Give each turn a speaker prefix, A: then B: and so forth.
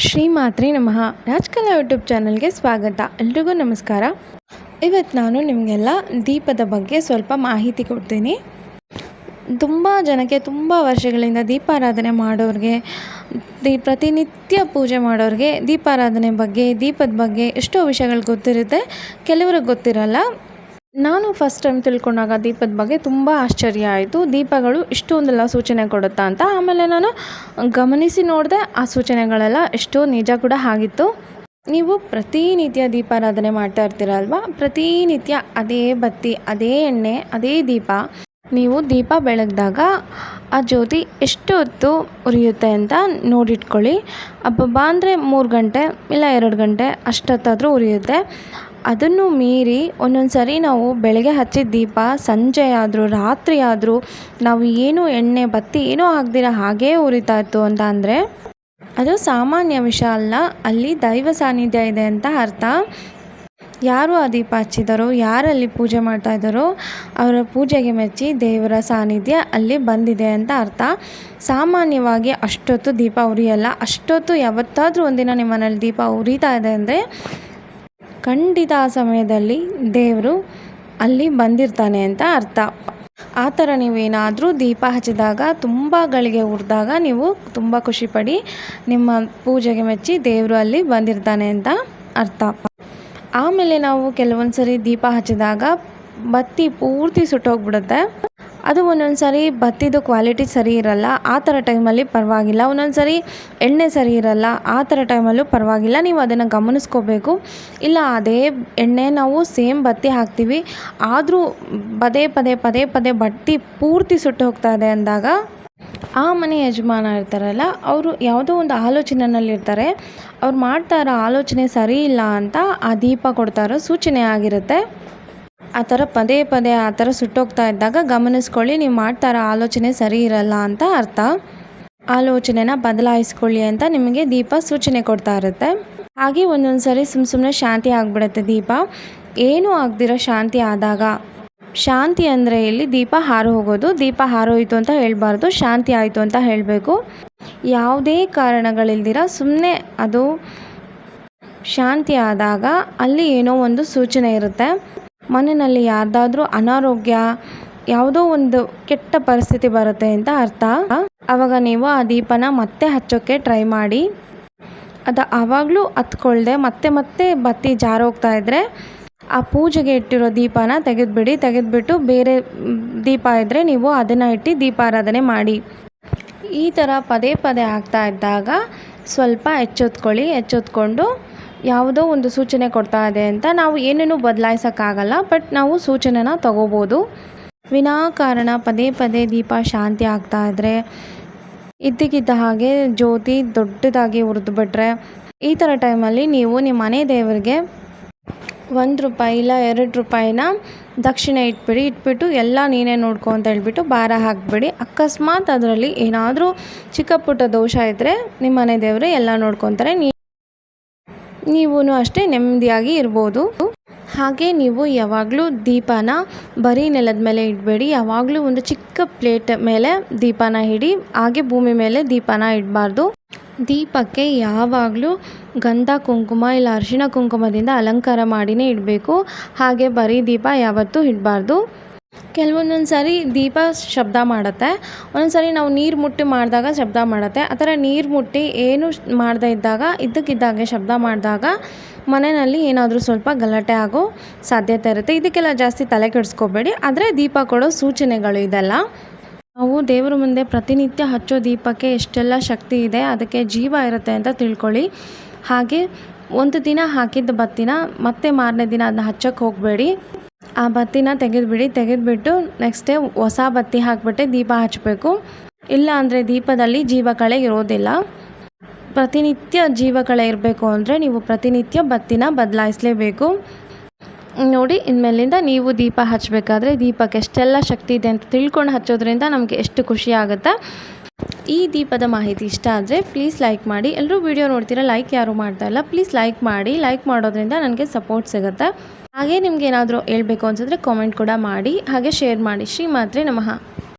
A: ಶ್ರೀಮಾತ್ರೆ ನಮಃ. ರಾಜ್ಕಲಾ ಯೂಟ್ಯೂಬ್ ಚಾನಲ್ಗೆ ಸ್ವಾಗತ. ಎಲ್ರಿಗೂ ನಮಸ್ಕಾರ. ಇವತ್ತು ನಾನು ನಿಮಗೆಲ್ಲ ದೀಪದ ಬಗ್ಗೆ ಸ್ವಲ್ಪ ಮಾಹಿತಿ ಕೊಡ್ತೀನಿ. ತುಂಬ ಜನಕ್ಕೆ ತುಂಬ ವರ್ಷಗಳಿಂದ ದೀಪಾರಾಧನೆ ಮಾಡೋರಿಗೆ, ಪ್ರತಿನಿತ್ಯ ಪೂಜೆ ಮಾಡೋರಿಗೆ ದೀಪಾರಾಧನೆ ಬಗ್ಗೆ, ದೀಪದ ಬಗ್ಗೆ ಎಷ್ಟೋ ವಿಷಯಗಳು ಗೊತ್ತಿರುತ್ತೆ, ಕೆಲವ್ರಿಗೆ ಗೊತ್ತಿರಲ್ಲ. ನಾನು ಫಸ್ಟ್ ಟೈಮ್ ತಿಳ್ಕೊಂಡಾಗ ದೀಪದ ಬಗ್ಗೆ ತುಂಬ ಆಶ್ಚರ್ಯ ಆಯಿತು. ದೀಪಗಳು ಇಷ್ಟೊಂದೆಲ್ಲ ಸೂಚನೆ ಕೊಡುತ್ತಾ ಅಂತ. ಆಮೇಲೆ ನಾನು ಗಮನಿಸಿ ನೋಡಿದೆ, ಆ ಸೂಚನೆಗಳೆಲ್ಲ ಎಷ್ಟೋ ನಿಜ ಕೂಡ ಆಗಿತ್ತು. ನೀವು ಪ್ರತಿನಿತ್ಯ ದೀಪಾರಾಧನೆ ಮಾಡ್ತಾ ಇರ್ತೀರಲ್ವ, ಪ್ರತಿನಿತ್ಯ ಅದೇ ಬತ್ತಿ, ಅದೇ ಎಣ್ಣೆ, ಅದೇ ದೀಪ, ನೀವು ದೀಪ ಬೆಳಗ್ದಾಗ ಆ ಜ್ಯೋತಿ ಎಷ್ಟು ಹೊತ್ತು ಉರಿಯುತ್ತೆ ಅಂತ ನೋಡಿಟ್ಕೊಳ್ಳಿ. ಅಬ್ಬಬ್ಬ ಅಂದರೆ 3 ಗಂಟೆ ಇಲ್ಲ 2 ಗಂಟೆ ಅಷ್ಟೊತ್ತಾದರೂ ಉರಿಯುತ್ತೆ. ಅದನ್ನು ಮೀರಿ ಒಂದೊಂದು ಸರಿ ನಾವು ಬೆಳಗ್ಗೆ ಹಚ್ಚಿದ ದೀಪ ಸಂಜೆ ಆದರೂ ರಾತ್ರಿ ಆದರೂ ನಾವು ಏನೂ ಎಣ್ಣೆ ಬತ್ತಿ ಏನೂ ಹಾಕ್ದಿರ ಹಾಗೇ ಉರಿತಾ ಇತ್ತು ಅಂತ ಅಂದರೆ ಅದು ಸಾಮಾನ್ಯ ವಿಷಯ ಅಲ್ಲ, ಅಲ್ಲಿ ದೈವ ಸಾನ್ನಿಧ್ಯ ಇದೆ ಅಂತ ಅರ್ಥ. ಯಾರು ಆ ದೀಪ ಹಚ್ಚಿದಾರೋ, ಯಾರಲ್ಲಿ ಪೂಜೆ ಮಾಡ್ತಾ ಇದ್ದಾರೋ ಅವರ ಪೂಜೆಗೆ ಮೆಚ್ಚಿ ದೇವರ ಸಾನ್ನಿಧ್ಯ ಅಲ್ಲಿ ಬಂದಿದೆ ಅಂತ ಅರ್ಥ. ಸಾಮಾನ್ಯವಾಗಿ ಅಷ್ಟೊತ್ತು ದೀಪ ಉರಿಯಲ್ಲ. ಅಷ್ಟೊತ್ತು ಯಾವತ್ತಾದರೂ ಒಂದಿನ ನಿಮ್ಮ ಮನೇಲಿ ದೀಪ ಉರಿತಾ ಇದೆ ಅಂದರೆ ಖಂಡಿತ ಆ ಸಮಯದಲ್ಲಿ ದೇವರು ಅಲ್ಲಿ ಬಂದಿರ್ತಾನೆ ಅಂತ ಅರ್ಥ. ಆ ಥರ ನೀವೇನಾದರೂ ದೀಪ ಹಚ್ಚಿದಾಗ ತುಂಬ ಗಳಿಗೆ ಉರಿದಾಗ ನೀವು ತುಂಬ ಖುಷಿಪಡಿ, ನಿಮ್ಮ ಪೂಜೆಗೆ ಮೆಚ್ಚಿ ದೇವರು ಅಲ್ಲಿ ಬಂದಿರ್ತಾನೆ ಅಂತ ಅರ್ಥ. ಆಮೇಲೆ ನಾವು ಕೆಲವೊಂದು ಸರಿ ದೀಪ ಹಚ್ಚಿದಾಗ ಬತ್ತಿ ಪೂರ್ತಿ ಸುಟ್ಟೋಗ್ಬಿಡುತ್ತೆ. ಅದು ಒಂದೊಂದು ಸರಿ ಬತ್ತಿದು ಕ್ವಾಲಿಟಿ ಸರಿ ಇರಲ್ಲ, ಆ ಥರ ಟೈಮಲ್ಲಿ ಪರವಾಗಿಲ್ಲ. ಒಂದೊಂದು ಸರಿ ಎಣ್ಣೆ ಸರಿ ಇರಲ್ಲ, ಆ ಥರ ಟೈಮಲ್ಲೂ ಪರವಾಗಿಲ್ಲ. ನೀವು ಅದನ್ನು ಗಮನಿಸ್ಕೋಬೇಕು. ಇಲ್ಲ ಅದೇ ಎಣ್ಣೆ ನಾವು ಸೇಮ್ ಬತ್ತಿ ಹಾಕ್ತೀವಿ, ಆದರೂ ಪದೇ ಪದೇ ಬತ್ತಿ ಪೂರ್ತಿ ಸುಟ್ಟು ಹೋಗ್ತಾ ಇದೆ ಅಂದಾಗ ಆ ಮನೆ ಯಜಮಾನ ಇರ್ತಾರಲ್ಲ, ಅವರು ಯಾವುದೋ ಒಂದು ಆಲೋಚನೆಯಲ್ಲಿರ್ತಾರೆ. ಅವ್ರು ಮಾಡ್ತಾ ಇರೋ ಆಲೋಚನೆ ಸರಿ ಇಲ್ಲ ಅಂತ ಆ ದೀಪ ಕೊಡ್ತಾ ಇರೋ ಸೂಚನೆ ಆಗಿರುತ್ತೆ. ಆ ಥರ ಪದೇ ಆ ಥರ ಸುಟ್ಟೋಗ್ತಾ ಇದ್ದಾಗ ಗಮನಿಸ್ಕೊಳ್ಳಿ, ನೀವು ಮಾಡ್ತಾ ಇರೋ ಆಲೋಚನೆ ಸರಿ ಇರಲ್ಲ ಅಂತ ಅರ್ಥ. ಆಲೋಚನೆನ ಬದಲಾಯಿಸ್ಕೊಳ್ಳಿ ಅಂತ ನಿಮಗೆ ದೀಪ ಸೂಚನೆ ಕೊಡ್ತಾ ಇರುತ್ತೆ. ಹಾಗೆ ಒಂದೊಂದು ಸರಿ ಸುಮ್ಮನೆ ಶಾಂತಿ ಆಗಿಬಿಡುತ್ತೆ ದೀಪ. ಏನೂ ಆಗದಿರೋ ಶಾಂತಿ ಆದಾಗ, ಶಾಂತಿ ಅಂದರೆ ಇಲ್ಲಿ ದೀಪ ಹಾರು ಹೋಗೋದು. ದೀಪ ಹಾರೋಯಿತು ಅಂತ ಹೇಳಬಾರ್ದು, ಶಾಂತಿ ಆಯಿತು ಅಂತ ಹೇಳಬೇಕು. ಯಾವುದೇ ಕಾರಣಗಳಿಲ್ದಿರ ಸುಮ್ಮನೆ ಅದು ಶಾಂತಿ ಆದಾಗ ಅಲ್ಲಿ ಏನೋ ಒಂದು ಸೂಚನೆ ಇರುತ್ತೆ. ಮನೆಯಲ್ಲಿ ಯಾರ್ದಾದ್ರೂ ಅನಾರೋಗ್ಯ, ಯಾವುದೋ ಒಂದು ಕೆಟ್ಟ ಪರಿಸ್ಥಿತಿ ಬರುತ್ತೆ ಅಂತ ಅರ್ಥ. ಆವಾಗ ನೀವು ಆ ದೀಪನ ಮತ್ತೆ ಹಚ್ಚೋಕ್ಕೆ ಟ್ರೈ ಮಾಡಿ. ಅದು ಆವಾಗಲೂ ಹತ್ಕೊಳ್ದೆ ಮತ್ತೆ ಬತ್ತಿ ಜಾರೋಗ್ತಾ ಇದ್ದರೆ ಆ ಪೂಜೆಗೆ ಇಟ್ಟಿರೋ ದೀಪನ ತೆಗೆದುಬಿಟ್ಟು ಬೇರೆ ದೀಪ ಇದ್ದರೆ ನೀವು ಅದನ್ನು ಇಟ್ಟು ದೀಪಾರಾಧನೆ ಮಾಡಿ. ಈ ಥರ ಪದೇ ಆಗ್ತಾ ಇದ್ದಾಗ ಸ್ವಲ್ಪ ಎಚ್ಚೆತ್ಕೊಂಡು ಯಾವುದೋ ಒಂದು ಸೂಚನೆ ಕೊಡ್ತಾ ಇದೆ ಅಂತ ನಾವು ಏನೇನೂ ಬದಲಾಯಿಸೋಕ್ಕಾಗಲ್ಲ, ಬಟ್ ನಾವು ಸೂಚನೆನ ತಗೋಬೋದು. ವಿನಾಕಾರಣ ಪದೇ ದೀಪ ಶಾಂತಿ ಆಗ್ತಾ ಇದ್ದರೆ, ಇದ್ದಕ್ಕಿದ್ದ ಹಾಗೆ ಜ್ಯೋತಿ ದೊಡ್ಡದಾಗಿ ಉರಿದ್ಬಿಟ್ರೆ, ಈ ಥರ ಟೈಮಲ್ಲಿ ನೀವು ನಿಮ್ಮ ಮನೆ ದೇವರಿಗೆ ₹1 ಇಲ್ಲ ₹2 ದಕ್ಷಿಣೆ ಇಟ್ಬಿಟ್ಟು ಎಲ್ಲ ನೀನೇ ನೋಡ್ಕೊ ಅಂತ ಹೇಳ್ಬಿಟ್ಟು ಭಾರ ಹಾಕಿಬಿಡಿ. ಅಕಸ್ಮಾತ್ ಅದರಲ್ಲಿ ಏನಾದರೂ ಚಿಕ್ಕ ಪುಟ್ಟ ದೋಷ ಇದ್ದರೆ ನಿಮ್ಮ ಮನೆ ದೇವರು ಎಲ್ಲ ನೋಡ್ಕೊತಾರೆ, ನೀವೂ ಅಷ್ಟೇ ನೆಮ್ಮದಿಯಾಗಿ ಇರ್ಬೋದು. ಹಾಗೆ ನೀವು ಯಾವಾಗಲೂ ದೀಪನ ಬರೀ ನೆಲದ ಮೇಲೆ ಇಡಬೇಡಿ. ಯಾವಾಗಲೂ ಒಂದು ಚಿಕ್ಕ ಪ್ಲೇಟ್ ಮೇಲೆ ದೀಪನ ಇಡಿ. ಹಾಗೆ ಭೂಮಿ ಮೇಲೆ ದೀಪನ ಇಡಬಾರ್ದು. ದೀಪಕ್ಕೆ ಯಾವಾಗಲೂ ಗಂಧ ಕುಂಕುಮ ಇಲ್ಲ ಅರಿಶಿಣ ಕುಂಕುಮದಿಂದ ಅಲಂಕಾರ ಮಾಡಿನೇ ಇಡಬೇಕು. ಹಾಗೆ ಬರೀ ದೀಪ ಯಾವತ್ತೂ ಇಡಬಾರ್ದು. ಕೆಲವೊಂದೊಂದು ಸಾರಿ ದೀಪ ಶಬ್ದ ಮಾಡುತ್ತೆ, ಒಂದೊಂದು ಸಾರಿ ನಾವು ನೀರು ಮುಟ್ಟಿ ಮಾಡಿದಾಗ ಶಬ್ದ ಮಾಡುತ್ತೆ. ಆ ಥರ ನೀರು ಮುಟ್ಟಿ ಏನು ಮಾಡದೇ ಇದ್ದಾಗ ಇದ್ದಕ್ಕಿದ್ದಾಗೆ ಶಬ್ದ ಮಾಡಿದಾಗ ಮನೆಯಲ್ಲಿ ಏನಾದರೂ ಸ್ವಲ್ಪ ಗಲಾಟೆ ಆಗೋ ಸಾಧ್ಯತೆ ಇರುತ್ತೆ. ಇದಕ್ಕೆಲ್ಲ ಜಾಸ್ತಿ ತಲೆ ಕೆಡಿಸ್ಕೋಬೇಡಿ. ಆದರೆ ದೀಪ ಕೊಡೋ ಸೂಚನೆಗಳು ಇದೆಲ್ಲ. ನಾವು ದೇವರ ಮುಂದೆ ಪ್ರತಿನಿತ್ಯ ಹಚ್ಚೋ ದೀಪಕ್ಕೆ ಎಷ್ಟೆಲ್ಲ ಶಕ್ತಿ ಇದೆ, ಅದಕ್ಕೆ ಜೀವ ಇರುತ್ತೆ ಅಂತ ತಿಳ್ಕೊಳ್ಳಿ. ಹಾಗೆ ಒಂದು ದಿನ ಹಾಕಿದ್ದ ಬತ್ತಿನ ಮತ್ತೆ ಮಾರನೇ ದಿನ ಅದನ್ನ ಹಚ್ಚೋಕ್ಕೆ ಹೋಗಬೇಡಿ. ಆ ಬತ್ತಿನ ತೆಗೆದುಬಿಟ್ಟು ನೆಕ್ಸ್ಟ್ ಡೇ ಹೊಸ ಬತ್ತಿ ಹಾಕಿಬಿಟ್ಟೆ ದೀಪ ಹಚ್ಚಬೇಕು. ಇಲ್ಲ ಅಂದರೆ ದೀಪದಲ್ಲಿ ಜೀವಕಳೆ ಇರೋದಿಲ್ಲ. ಪ್ರತಿನಿತ್ಯ ಜೀವಕಳೆ ಇರಬೇಕು ಅಂದರೆ ನೀವು ಪ್ರತಿನಿತ್ಯ ಬತ್ತಿನ ಬದಲಾಯಿಸಲೇಬೇಕು. ನೋಡಿ, ಇನ್ಮೇಲಿಂದ ನೀವು ದೀಪ ಹಚ್ಚಬೇಕಾದ್ರೆ ದೀಪಕ್ಕೆ ಎಷ್ಟೆಲ್ಲ ಶಕ್ತಿ ಇದೆ ಅಂತ ತಿಳ್ಕೊಂಡು ಹಚ್ಚೋದ್ರಿಂದ ನಮಗೆ ಎಷ್ಟು ಖುಷಿ ಆಗುತ್ತೆ. ಈ ದೀಪದ ಮಾಹಿತಿ ಇಷ್ಟ ಆದರೆ ಪ್ಲೀಸ್ ಲೈಕ್ ಮಾಡಿ. ಎಲ್ಲರೂ ವಿಡಿಯೋ ನೋಡ್ತೀರಾ, ಲೈಕ್ ಯಾರೂ ಮಾಡ್ತಾ ಇಲ್ಲ, ಪ್ಲೀಸ್ ಲೈಕ್ ಮಾಡಿ. ಲೈಕ್ ಮಾಡೋದ್ರಿಂದ ನನಗೆ ಸಪೋರ್ಟ್ ಸಿಗುತ್ತೆ. ಹಾಗೆ ನಿಮ್ಗೆ ಏನಾದರೂ ಹೇಳ್ಬೇಕು ಅನಿಸಿದ್ರೆ ಕಾಮೆಂಟ್ ಕೂಡ ಮಾಡಿ, ಹಾಗೆ ಶೇರ್ ಮಾಡಿ. ಶ್ರೀಮಾತ್ರೆ ನಮಃ.